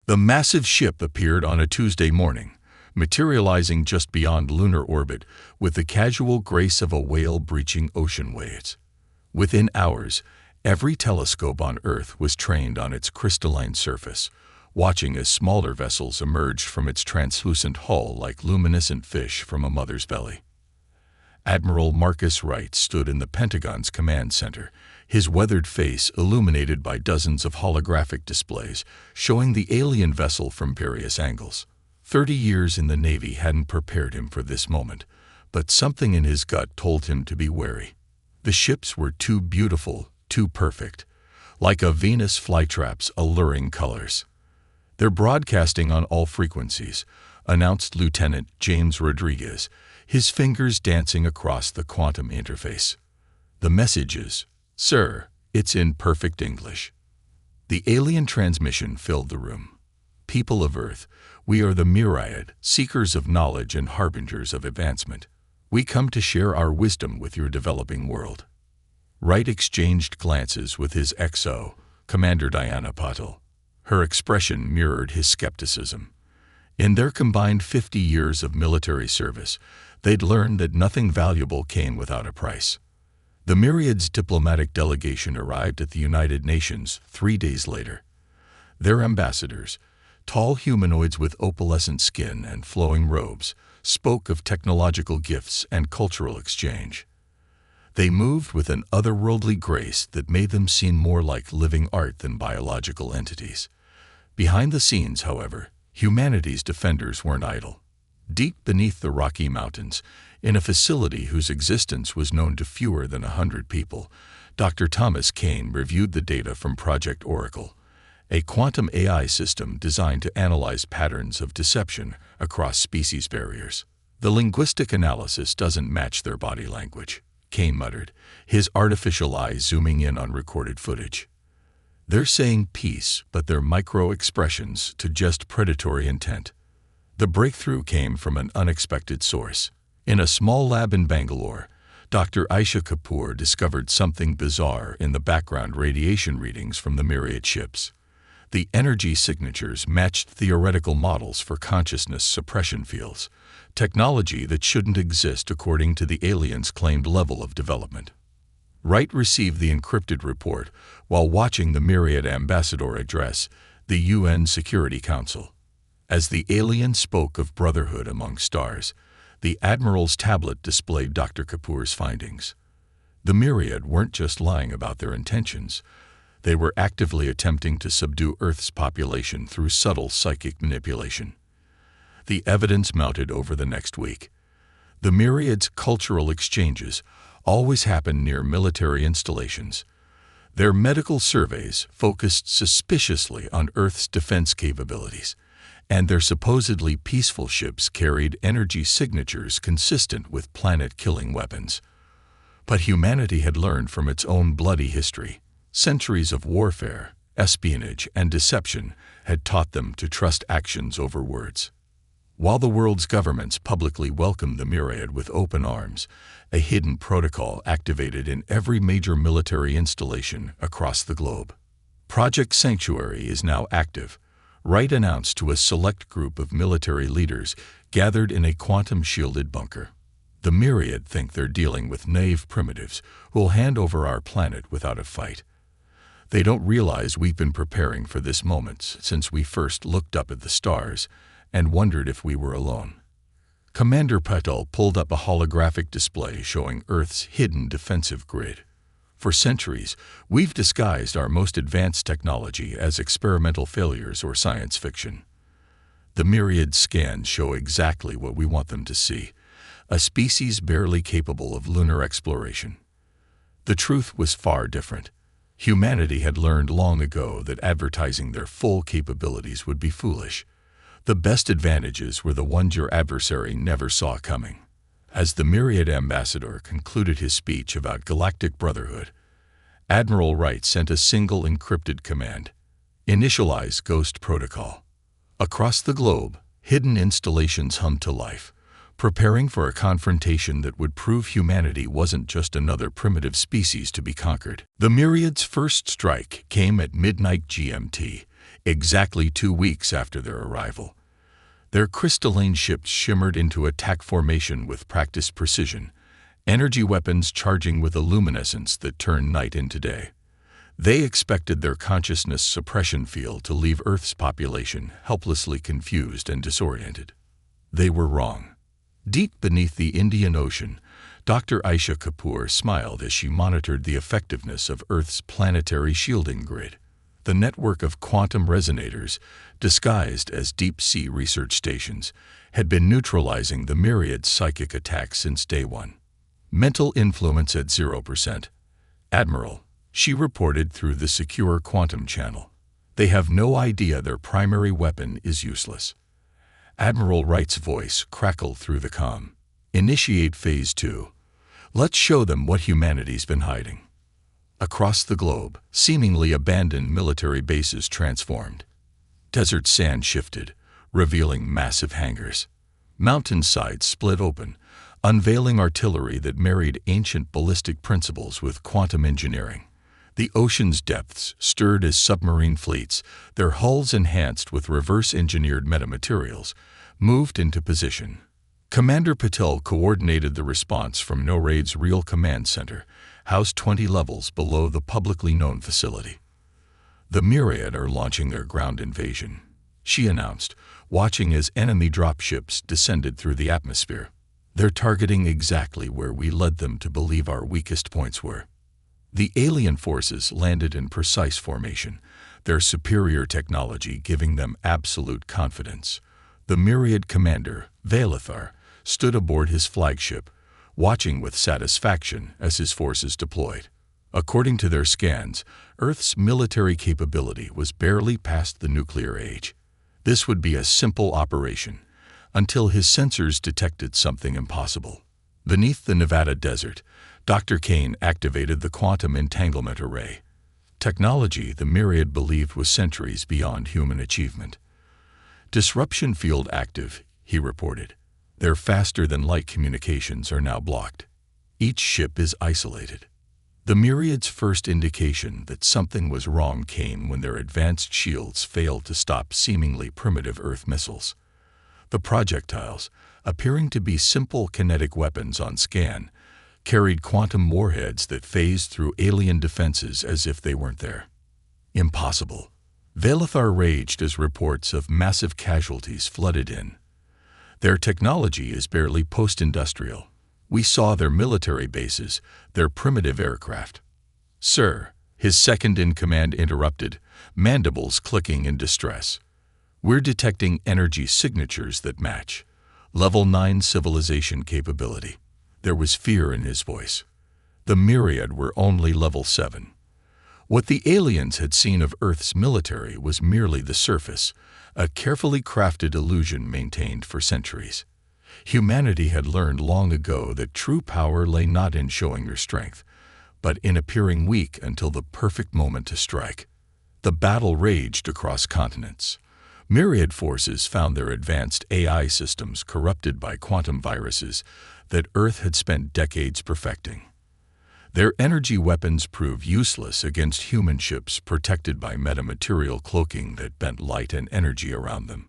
The massive ship appeared on a Tuesday morning, materializing just beyond lunar orbit with the casual grace of a whale breaching ocean waves. Within hours, every telescope on Earth was trained on its crystalline surface, watching as smaller vessels emerged from its translucent hull like luminescent fish from a mother's belly. Admiral Marcus Wright stood in the Pentagon's command center, his weathered face illuminated by dozens of holographic displays showing the alien vessel from various angles. 30 years in the Navy hadn't prepared him for this moment, but something in his gut told him to be wary. The ships were too beautiful, too perfect, like a Venus flytrap's alluring colors. "They're broadcasting on all frequencies," announced Lieutenant James Rodriguez, his fingers dancing across the quantum interface. "The message is, 'Sir, it's in perfect English.'" The alien transmission filled the room. "People of Earth, we are the myriad, seekers of knowledge and harbingers of advancement. We come to share our wisdom with your developing world." Wright exchanged glances with his XO, Commander Diana Patel. Her expression mirrored his skepticism. In their combined 50 years of military service, they'd learned that nothing valuable came without a price. The Myriad's diplomatic delegation arrived at the United Nations 3 days later. Their ambassadors, tall humanoids with opalescent skin and flowing robes, spoke of technological gifts and cultural exchange. They moved with an otherworldly grace that made them seem more like living art than biological entities. Behind the scenes, however, humanity's defenders weren't idle. Deep beneath the Rocky Mountains, in a facility whose existence was known to fewer than 100 people, Dr. Thomas Kane reviewed the data from Project Oracle, a quantum AI system designed to analyze patterns of deception across species barriers. "The linguistic analysis doesn't match their body language," Kane muttered, his artificial eyes zooming in on recorded footage. "They're saying peace, but their micro-expressions suggest predatory intent." The breakthrough came from an unexpected source. In a small lab in Bangalore, Dr. Aisha Kapoor discovered something bizarre in the background radiation readings from the Myriad ships. The energy signatures matched theoretical models for consciousness suppression fields, technology that shouldn't exist according to the aliens' claimed level of development. Wright received the encrypted report while watching the Myriad ambassador address the UN Security Council. As the alien spoke of brotherhood among stars, the Admiral's tablet displayed Dr. Kapoor's findings. The Myriad weren't just lying about their intentions. They were actively attempting to subdue Earth's population through subtle psychic manipulation. The evidence mounted over the next week. The Myriad's cultural exchanges always happened near military installations. Their medical surveys focused suspiciously on Earth's defense capabilities, and their supposedly peaceful ships carried energy signatures consistent with planet-killing weapons. But humanity had learned from its own bloody history. Centuries of warfare, espionage, and deception had taught them to trust actions over words. While the world's governments publicly welcomed the Myriad with open arms, a hidden protocol activated in every major military installation across the globe. Project Sanctuary is now active, Wright announced to a select group of military leaders gathered in a quantum-shielded bunker. The Myriad think they're dealing with naive primitives who'll hand over our planet without a fight. They don't realize we've been preparing for this moment since we first looked up at the stars and wondered if we were alone. Commander Patel pulled up a holographic display showing Earth's hidden defensive grid. For centuries, we've disguised our most advanced technology as experimental failures or science fiction. The Myriad scans show exactly what we want them to see, a species barely capable of lunar exploration. The truth was far different. Humanity had learned long ago that advertising their full capabilities would be foolish. The best advantages were the ones your adversary never saw coming. As the Myriad ambassador concluded his speech about galactic brotherhood, Admiral Wright sent a single encrypted command: initialize Ghost Protocol. Across the globe, hidden installations hummed to life, preparing for a confrontation that would prove humanity wasn't just another primitive species to be conquered. The Myriad's first strike came at midnight GMT, exactly 2 weeks after their arrival. Their crystalline ships shimmered into attack formation with practiced precision, energy weapons charging with a luminescence that turned night into day. They expected their consciousness suppression field to leave Earth's population helplessly confused and disoriented. They were wrong. Deep beneath the Indian Ocean, Dr. Aisha Kapoor smiled as she monitored the effectiveness of Earth's planetary shielding grid. The network of quantum resonators, disguised as deep-sea research stations, had been neutralizing the myriad psychic attacks since day one. Mental influence at 0%. Admiral, she reported through the secure quantum channel. They have no idea their primary weapon is useless. Admiral Wright's voice crackled through the comm. Initiate Phase 2. Let's show them what humanity's been hiding. Across the globe, seemingly abandoned military bases transformed. Desert sand shifted, revealing massive hangars. Mountainsides split open, unveiling artillery that married ancient ballistic principles with quantum engineering. The ocean's depths stirred as submarine fleets, their hulls enhanced with reverse-engineered metamaterials, moved into position. Commander Patel coordinated the response from NORAD's Real Command Center, housed 20 levels below the publicly known facility. The Myriad are launching their ground invasion, she announced, watching as enemy dropships descended through the atmosphere. They're targeting exactly where we led them to believe our weakest points were. The alien forces landed in precise formation, their superior technology giving them absolute confidence. The Myriad commander, Valithar, stood aboard his flagship, watching with satisfaction as his forces deployed. According to their scans, Earth's military capability was barely past the nuclear age. This would be a simple operation, until his sensors detected something impossible. Beneath the Nevada desert, Dr. Kane activated the quantum entanglement array, technology the Myriad believed was centuries beyond human achievement. Disruption field active, he reported. Their faster-than-light communications are now blocked. Each ship is isolated. The Myriad's first indication that something was wrong came when their advanced shields failed to stop seemingly primitive Earth missiles. The projectiles, appearing to be simple kinetic weapons on scan, carried quantum warheads that phased through alien defenses as if they weren't there. Impossible. Valithar raged as reports of massive casualties flooded in. Their technology is barely post-industrial. We saw their military bases, their primitive aircraft. Sir, his second-in-command interrupted, mandibles clicking in distress. We're detecting energy signatures that match. Level 9 civilization capability. There was fear in his voice. The Myriad were only level 7. What the aliens had seen of Earth's military was merely the surface, a carefully crafted illusion maintained for centuries. Humanity had learned long ago that true power lay not in showing your strength, but in appearing weak until the perfect moment to strike. The battle raged across continents. Myriad forces found their advanced AI systems corrupted by quantum viruses that Earth had spent decades perfecting. Their energy weapons proved useless against human ships protected by metamaterial cloaking that bent light and energy around them.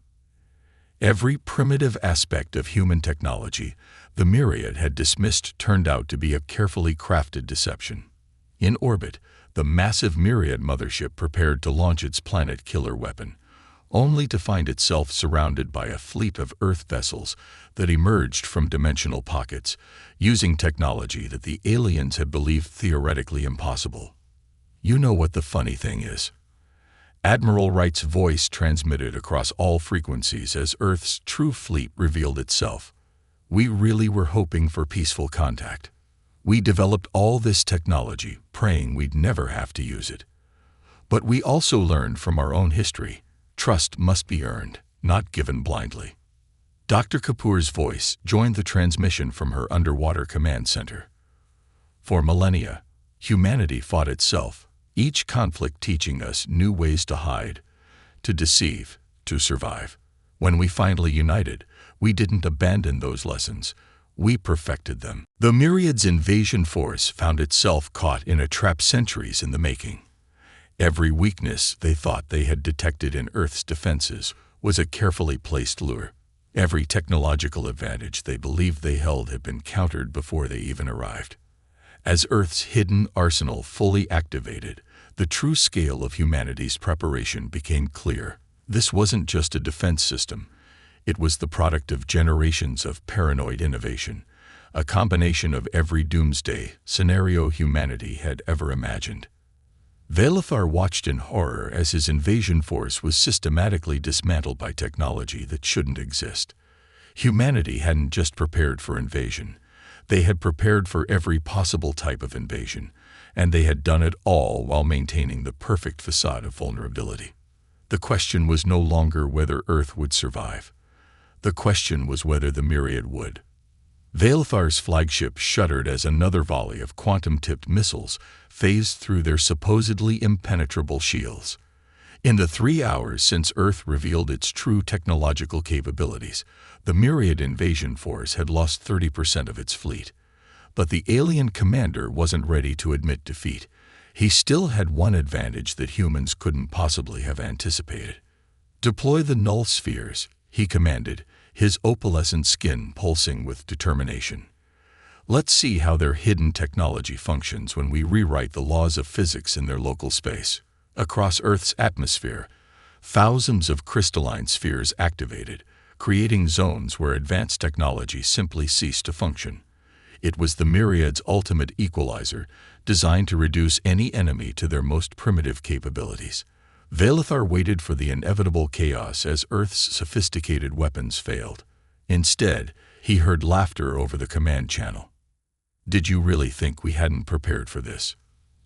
Every primitive aspect of human technology the Myriad had dismissed turned out to be a carefully crafted deception. In orbit, the massive Myriad mothership prepared to launch its planet-killer weapon, only to find itself surrounded by a fleet of Earth vessels that emerged from dimensional pockets, using technology that the aliens had believed theoretically impossible. You know what the funny thing is? Admiral Wright's voice transmitted across all frequencies as Earth's true fleet revealed itself. We really were hoping for peaceful contact. We developed all this technology, praying we'd never have to use it. But we also learned from our own history. Trust must be earned, not given blindly. Dr. Kapoor's voice joined the transmission from her underwater command center. For millennia, humanity fought itself, each conflict teaching us new ways to hide, to deceive, to survive. When we finally united, we didn't abandon those lessons. We perfected them. The Myriad's invasion force found itself caught in a trap centuries in the making. Every weakness they thought they had detected in Earth's defenses was a carefully placed lure. Every technological advantage they believed they held had been countered before they even arrived. As Earth's hidden arsenal fully activated, the true scale of humanity's preparation became clear. This wasn't just a defense system. It was the product of generations of paranoid innovation, a combination of every doomsday scenario humanity had ever imagined. Valethar watched in horror as his invasion force was systematically dismantled by technology that shouldn't exist. Humanity hadn't just prepared for invasion. They had prepared for every possible type of invasion, and they had done it all while maintaining the perfect facade of vulnerability. The question was no longer whether Earth would survive. The question was whether the Myriad would. Valethar's flagship shuddered as another volley of quantum-tipped missiles phased through their supposedly impenetrable shields. In the 3 hours since Earth revealed its true technological capabilities, the Myriad invasion force had lost 30% of its fleet. But the alien commander wasn't ready to admit defeat. He still had one advantage that humans couldn't possibly have anticipated. "Deploy the null spheres," he commanded, his opalescent skin pulsing with determination. "Let's see how their hidden technology functions when we rewrite the laws of physics in their local space." Across Earth's atmosphere, thousands of crystalline spheres activated, creating zones where advanced technology simply ceased to function. It was the Myriad's ultimate equalizer, designed to reduce any enemy to their most primitive capabilities. Valethar waited for the inevitable chaos as Earth's sophisticated weapons failed. Instead, he heard laughter over the command channel. "Did you really think we hadn't prepared for this?"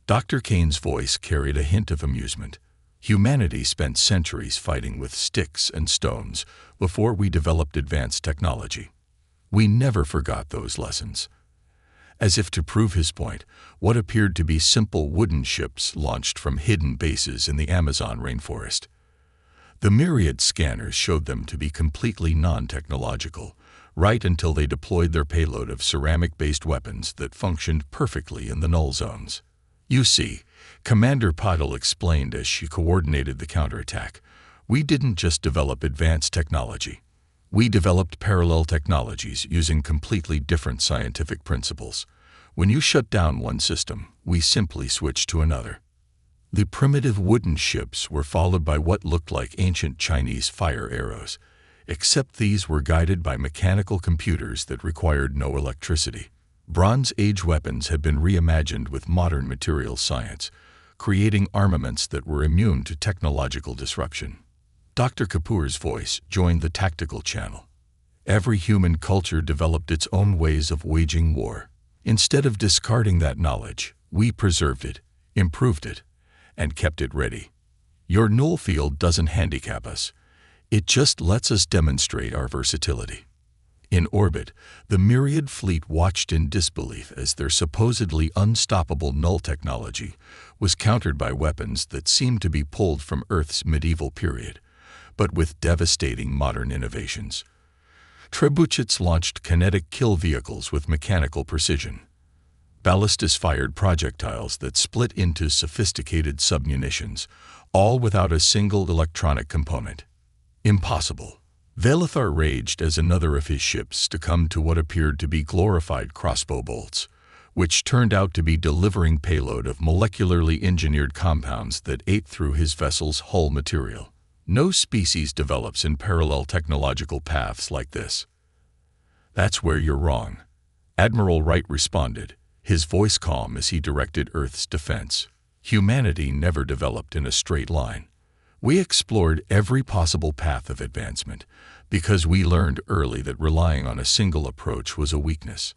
Dr. Kane's voice carried a hint of amusement. "Humanity spent centuries fighting with sticks and stones before we developed advanced technology. We never forgot those lessons." As if to prove his point, what appeared to be simple wooden ships launched from hidden bases in the Amazon rainforest. The Myriad scanners showed them to be completely non-technological, right until they deployed their payload of ceramic-based weapons that functioned perfectly in the null zones. "You see," Commander Patil explained as she coordinated the counterattack, "we didn't just develop advanced technology. We developed parallel technologies using completely different scientific principles. When you shut down one system, we simply switched to another." The primitive wooden ships were followed by what looked like ancient Chinese fire arrows, except these were guided by mechanical computers that required no electricity. Bronze Age weapons had been reimagined with modern materials science, creating armaments that were immune to technological disruption. Dr. Kapoor's voice joined the tactical channel. "Every human culture developed its own ways of waging war. Instead of discarding that knowledge, we preserved it, improved it, and kept it ready. Your null field doesn't handicap us. It just lets us demonstrate our versatility." In orbit, the Myriad fleet watched in disbelief as their supposedly unstoppable null technology was countered by weapons that seemed to be pulled from Earth's medieval period, but with devastating modern innovations. Trebuchets launched kinetic kill vehicles with mechanical precision. Ballistas fired projectiles that split into sophisticated submunitions, all without a single electronic component. Impossible. Valethar raged as another of his ships succumbed to what appeared to be glorified crossbow bolts, which turned out to be delivering payload of molecularly engineered compounds that ate through his vessel's hull material. No species develops in parallel technological paths like this. "That's where you're wrong," Admiral Wright responded, his voice calm as he directed Earth's defense. "Humanity never developed in a straight line. We explored every possible path of advancement because we learned early that relying on a single approach was a weakness.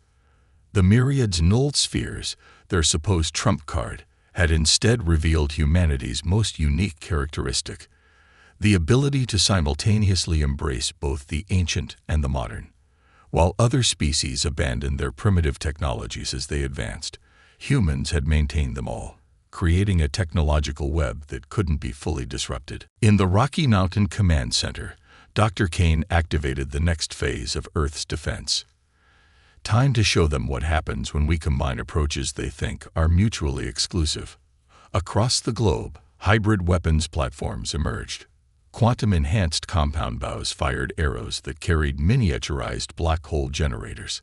The Myriad's null spheres, their supposed trump card, had instead revealed humanity's most unique characteristic: the ability to simultaneously embrace both the ancient and the modern. While other species abandoned their primitive technologies as they advanced, humans had maintained them all, creating a technological web that couldn't be fully disrupted." In the Rocky Mountain Command Center, Dr. Kane activated the next phase of Earth's defense. "Time to show them what happens when we combine approaches they think are mutually exclusive." Across the globe, Hybrid weapons platforms emerged. Quantum-enhanced compound bows fired arrows that carried miniaturized black hole generators.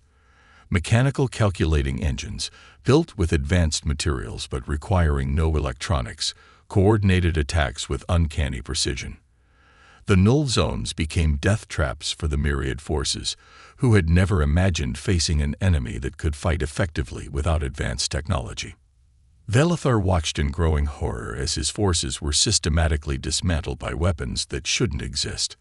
Mechanical calculating engines, built with advanced materials but requiring no electronics, coordinated attacks with uncanny precision. The null zones became death traps for the myriad forces, who had never imagined facing an enemy that could fight effectively without advanced technology. Valithar watched in growing horror as his forces were systematically dismantled by weapons that shouldn't exist.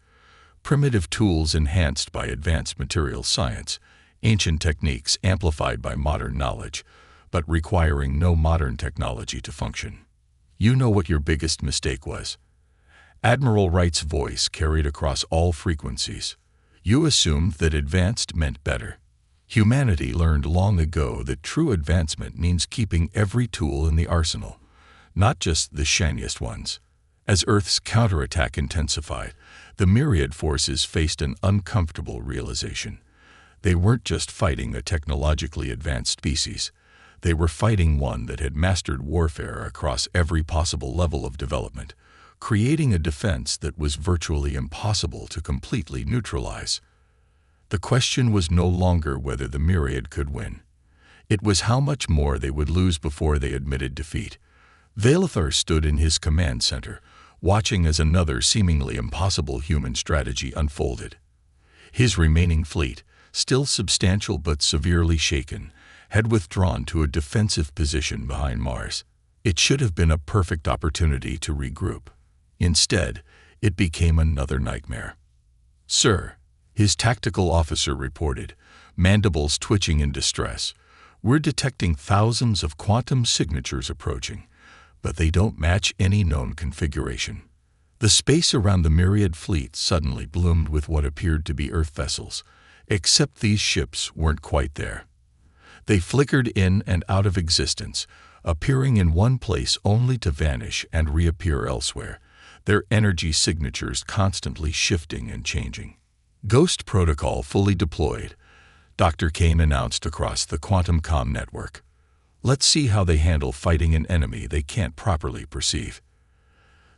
Primitive tools enhanced by advanced material science, ancient techniques amplified by modern knowledge, but requiring no modern technology to function. You know what your biggest mistake was. Admiral Wright's voice carried across all frequencies. You assumed that advanced meant better. Humanity learned long ago that true advancement means keeping every tool in the arsenal, not just the shiniest ones. As Earth's counterattack intensified, the myriad forces faced an uncomfortable realization. They weren't just fighting a technologically advanced species. They were fighting one that had mastered warfare across every possible level of development, creating a defense that was virtually impossible to completely neutralize. The question was no longer whether the myriad could win. It was how much more they would lose before they admitted defeat. Valithar stood in his command center, watching as another seemingly impossible human strategy unfolded. His remaining fleet, still substantial but severely shaken, had withdrawn to a defensive position behind Mars. It should have been a perfect opportunity to regroup. Instead, it became another nightmare. "Sir," his tactical officer reported, mandibles twitching in distress, "we're detecting thousands of quantum signatures approaching, but they don't match any known configuration." The space around the myriad fleet suddenly bloomed with what appeared to be Earth vessels, except these ships weren't quite there. They flickered in and out of existence, appearing in one place only to vanish and reappear elsewhere, their energy signatures constantly shifting and changing. "Ghost protocol fully deployed," Dr. Kane announced across the quantum comm network. "Let's see how they handle fighting an enemy they can't properly perceive."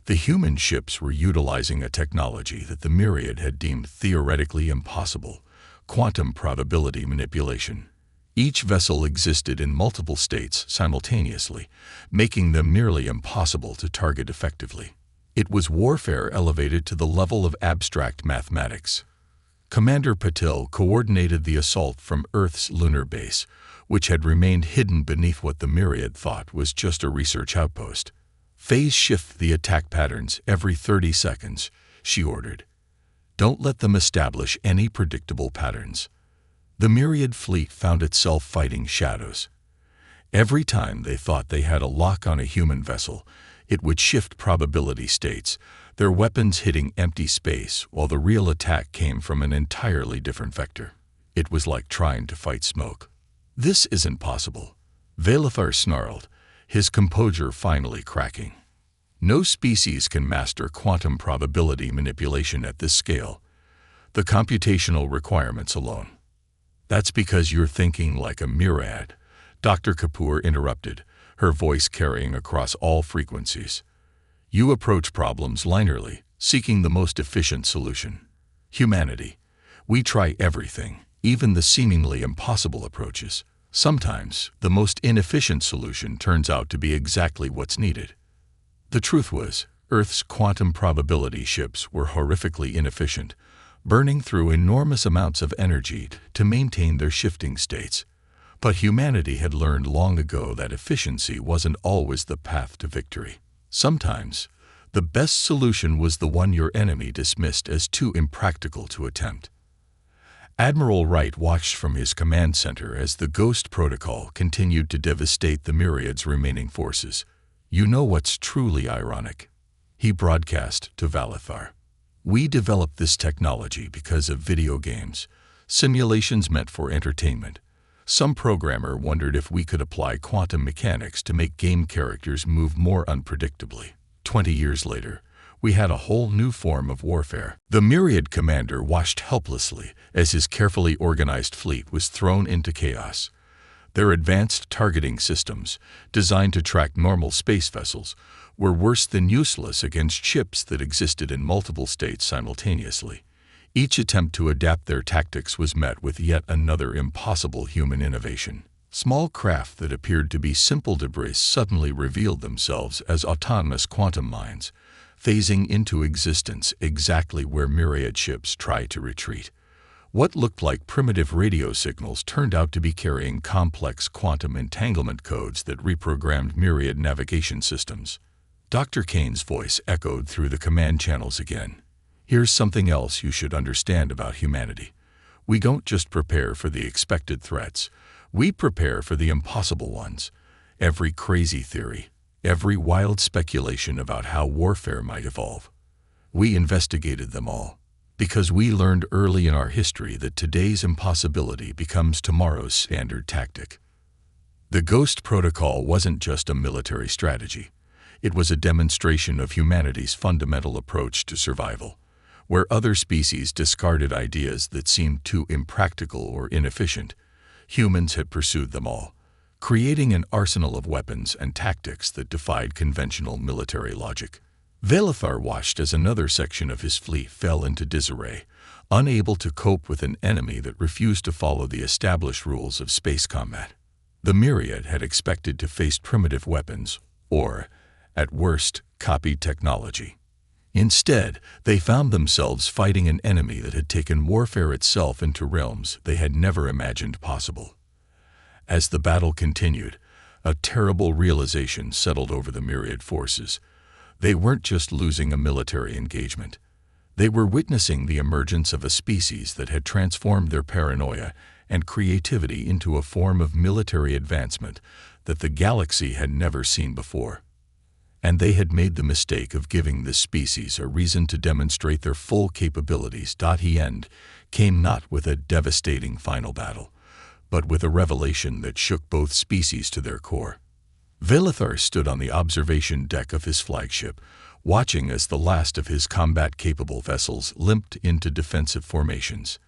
The human ships were utilizing a technology that the myriad had deemed theoretically impossible: quantum probability manipulation. Each vessel existed in multiple states simultaneously, making them nearly impossible to target effectively. It was warfare elevated to the level of abstract mathematics. Commander Patil coordinated the assault from Earth's lunar base, which had remained hidden beneath what the myriad thought was just a research outpost. "Phase shift the attack patterns every 30 seconds, she ordered. "Don't let them establish any predictable patterns." The myriad fleet found itself fighting shadows. Every time they thought they had a lock on a human vessel, it would shift probability states, their weapons hitting empty space while the real attack came from an entirely different vector. It was like trying to fight smoke. "This isn't possible," Valithar snarled, his composure finally cracking. "No species can master quantum probability manipulation at this scale. The computational requirements alone." "That's because you're thinking like a myriad," Dr. Kapoor interrupted, her voice carrying across all frequencies. "You approach problems linearly, seeking the most efficient solution. Humanity, we try everything, even the seemingly impossible approaches. Sometimes, the most inefficient solution turns out to be exactly what's needed." The truth was, Earth's quantum probability ships were horrifically inefficient, burning through enormous amounts of energy to maintain their shifting states. But humanity had learned long ago that efficiency wasn't always the path to victory. Sometimes, the best solution was the one your enemy dismissed as too impractical to attempt. Admiral Wright watched from his command center as the Ghost Protocol continued to devastate the myriad's remaining forces. "You know what's truly ironic?" he broadcast to Valithar. "We developed this technology because of video games, simulations meant for entertainment. Some programmer wondered if we could apply quantum mechanics to make game characters move more unpredictably. 20 years later, we had a whole new form of warfare." The myriad commander watched helplessly as his carefully organized fleet was thrown into chaos. Their advanced targeting systems, designed to track normal space vessels, were worse than useless against ships that existed in multiple states simultaneously. Each attempt to adapt their tactics was met with yet another impossible human innovation. Small craft that appeared to be simple debris suddenly revealed themselves as autonomous quantum mines, phasing into existence exactly where myriad ships try to retreat. What looked like primitive radio signals turned out to be carrying complex quantum entanglement codes that reprogrammed myriad navigation systems. Dr. Kane's voice echoed through the command channels again. Here's something else you should understand about humanity. We don't just prepare for the expected threats. We prepare for the impossible ones. Every crazy theory, every wild speculation about how warfare might evolve. We investigated them all, because we learned early in our history that today's impossibility becomes tomorrow's standard tactic. The Ghost Protocol wasn't just a military strategy. It was a demonstration of humanity's fundamental approach to survival. Where other species discarded ideas that seemed too impractical or inefficient, humans had pursued them all, creating an arsenal of weapons and tactics that defied conventional military logic. Valethar watched as another section of his fleet fell into disarray, unable to cope with an enemy that refused to follow the established rules of space combat. The Myriad had expected to face primitive weapons, or, at worst, copied technology. Instead, they found themselves fighting an enemy that had taken warfare itself into realms they had never imagined possible. As the battle continued, a terrible realization settled over the Myriad forces. They weren't just losing a military engagement. They were witnessing the emergence of a species that had transformed their paranoia and creativity into a form of military advancement that the galaxy had never seen before. And they had made the mistake of giving this species a reason to demonstrate their full capabilities. The end came not with a devastating final battle, but with a revelation that shook both species to their core. Valethar stood on the observation deck of his flagship, watching as the last of his combat-capable vessels limped into defensive formations.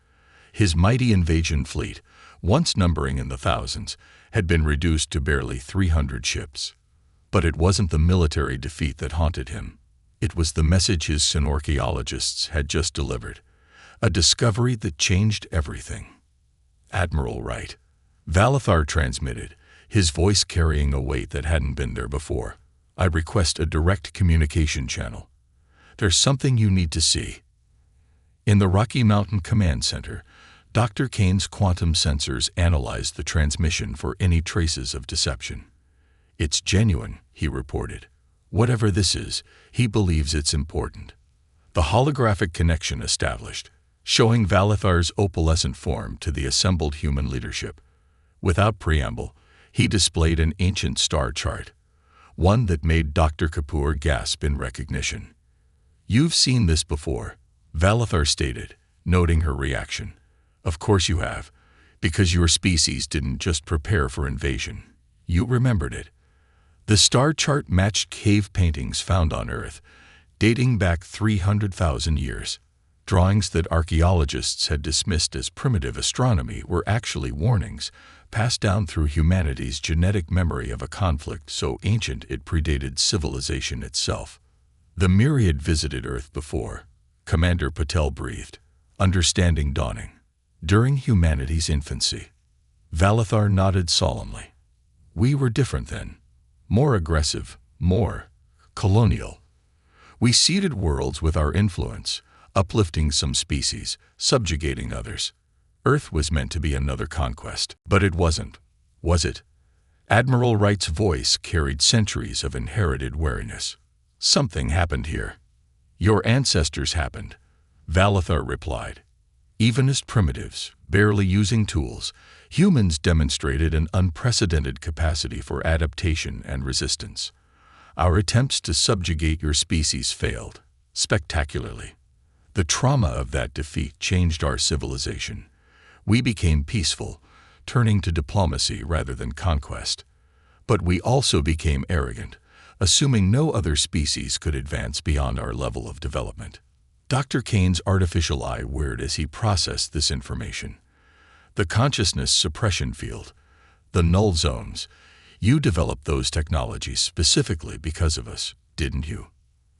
His mighty invasion fleet, once numbering in the thousands, had been reduced to barely 300 ships. But it wasn't the military defeat that haunted him. It was the message his archaeologists had just delivered, a discovery that changed everything. "Admiral Wright," Valethar transmitted, his voice carrying a weight that hadn't been there before. "I request a direct communication channel. There's something you need to see." In the Rocky Mountain Command Center, Dr. Kane's quantum sensors analyzed the transmission for any traces of deception. "It's genuine," he reported. "Whatever this is, he believes it's important." The holographic connection established, showing Valethar's opalescent form to the assembled human leadership. Without preamble, he displayed an ancient star chart, one that made Dr. Kapoor gasp in recognition. "You've seen this before," Valethar stated, noting her reaction. "Of course you have, because your species didn't just prepare for invasion. You remembered it." The star chart matched cave paintings found on Earth, dating back 300,000 years. Drawings that archaeologists had dismissed as primitive astronomy were actually warnings, passed down through humanity's genetic memory of a conflict so ancient it predated civilization itself. "The Myriad visited Earth before," Commander Patel breathed, understanding dawning. "During humanity's infancy." Valethar nodded solemnly. "We were different then. More aggressive, more colonial. We seeded worlds with our influence, uplifting some species, subjugating others. Earth was meant to be another conquest, but it wasn't, was it?" Admiral Wright's voice carried centuries of inherited wariness. "Something happened here." "Your ancestors happened," Valethar replied. "Even as primitives, barely using tools, humans demonstrated an unprecedented capacity for adaptation and resistance. Our attempts to subjugate your species failed, spectacularly. The trauma of that defeat changed our civilization. We became peaceful, turning to diplomacy rather than conquest. But we also became arrogant, assuming no other species could advance beyond our level of development." Dr. Kane's artificial eye whirred as he processed this information. The consciousness suppression field, The null zones. You developed those technologies specifically because of us, didn't you?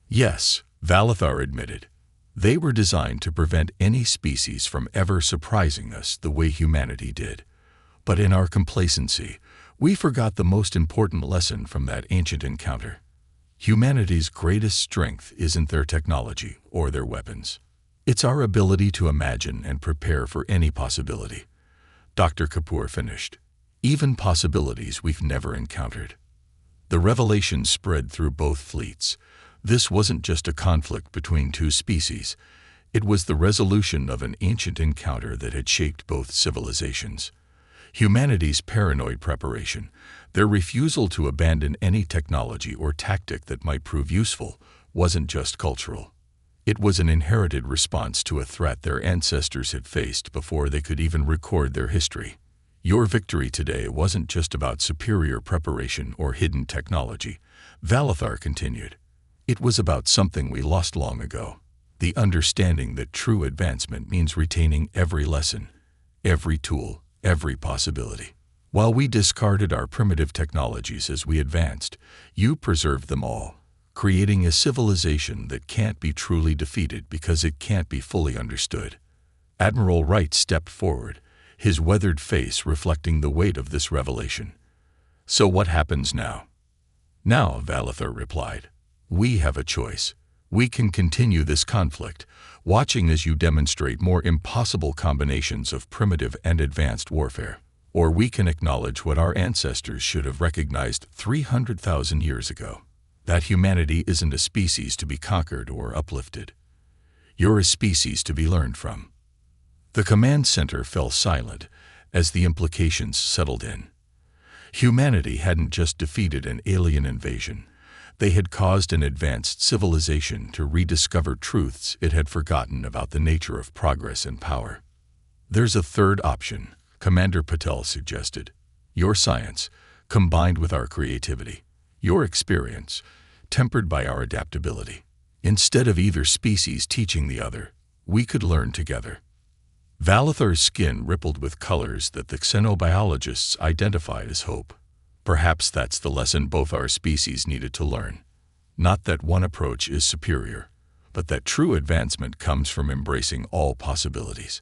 Yes, Valathar admitted. They were designed to prevent any species from ever surprising us the way humanity did. But in our complacency, we forgot the most important lesson from that ancient encounter. Humanity's greatest strength isn't their technology or their weapons. It's our ability to imagine and prepare for any possibility. Dr. Kapoor finished. Even possibilities we've never encountered. The revelation spread through both fleets. This wasn't just a conflict between two species. It was the resolution of an ancient encounter that had shaped both civilizations. Humanity's paranoid preparation, their refusal to abandon any technology or tactic that might prove useful, wasn't just cultural. It was an inherited response to a threat their ancestors had faced before they could even record their history. Your victory today wasn't just about superior preparation or hidden technology, Valathar continued. It was about something we lost long ago, the understanding that true advancement means retaining every lesson, every tool, every possibility. While we discarded our primitive technologies as we advanced, you preserved them all, creating a civilization that can't be truly defeated because it can't be fully understood. Admiral Wright stepped forward, his weathered face reflecting the weight of this revelation. So what happens now? Now, Valathar replied, we have a choice. We can continue this conflict, watching as you demonstrate more impossible combinations of primitive and advanced warfare. Or we can acknowledge what our ancestors should have recognized 300,000 years ago, that humanity isn't a species to be conquered or uplifted. You're a species to be learned from. The command center fell silent as the implications settled in. Humanity hadn't just defeated an alien invasion. They had caused an advanced civilization to rediscover truths it had forgotten about the nature of progress and power. There's a third option, Commander Patel suggested. Your science, combined with our creativity. Your experience, tempered by our adaptability. Instead of either species teaching the other, we could learn together. Valathar's skin rippled with colors that the xenobiologists identified as hope. Perhaps that's the lesson both our species needed to learn. Not that one approach is superior, but that true advancement comes from embracing all possibilities.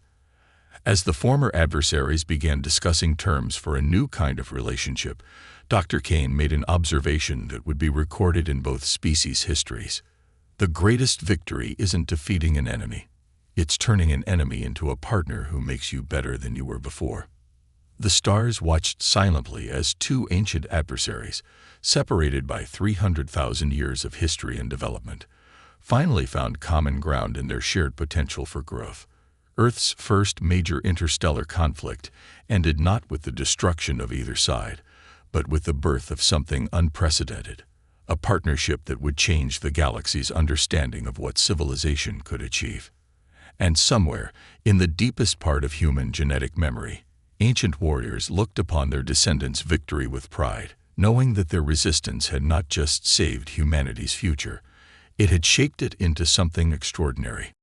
As the former adversaries began discussing terms for a new kind of relationship, Dr. Kane made an observation that would be recorded in both species' histories. The greatest victory isn't defeating an enemy. It's turning an enemy into a partner who makes you better than you were before. The stars watched silently as two ancient adversaries, separated by 300,000 years of history and development, finally found common ground in their shared potential for growth. Earth's first major interstellar conflict ended not with the destruction of either side, but with the birth of something unprecedented, a partnership that would change the galaxy's understanding of what civilization could achieve. And somewhere, in the deepest part of human genetic memory, ancient warriors looked upon their descendants' victory with pride, knowing that their resistance had not just saved humanity's future, it had shaped it into something extraordinary.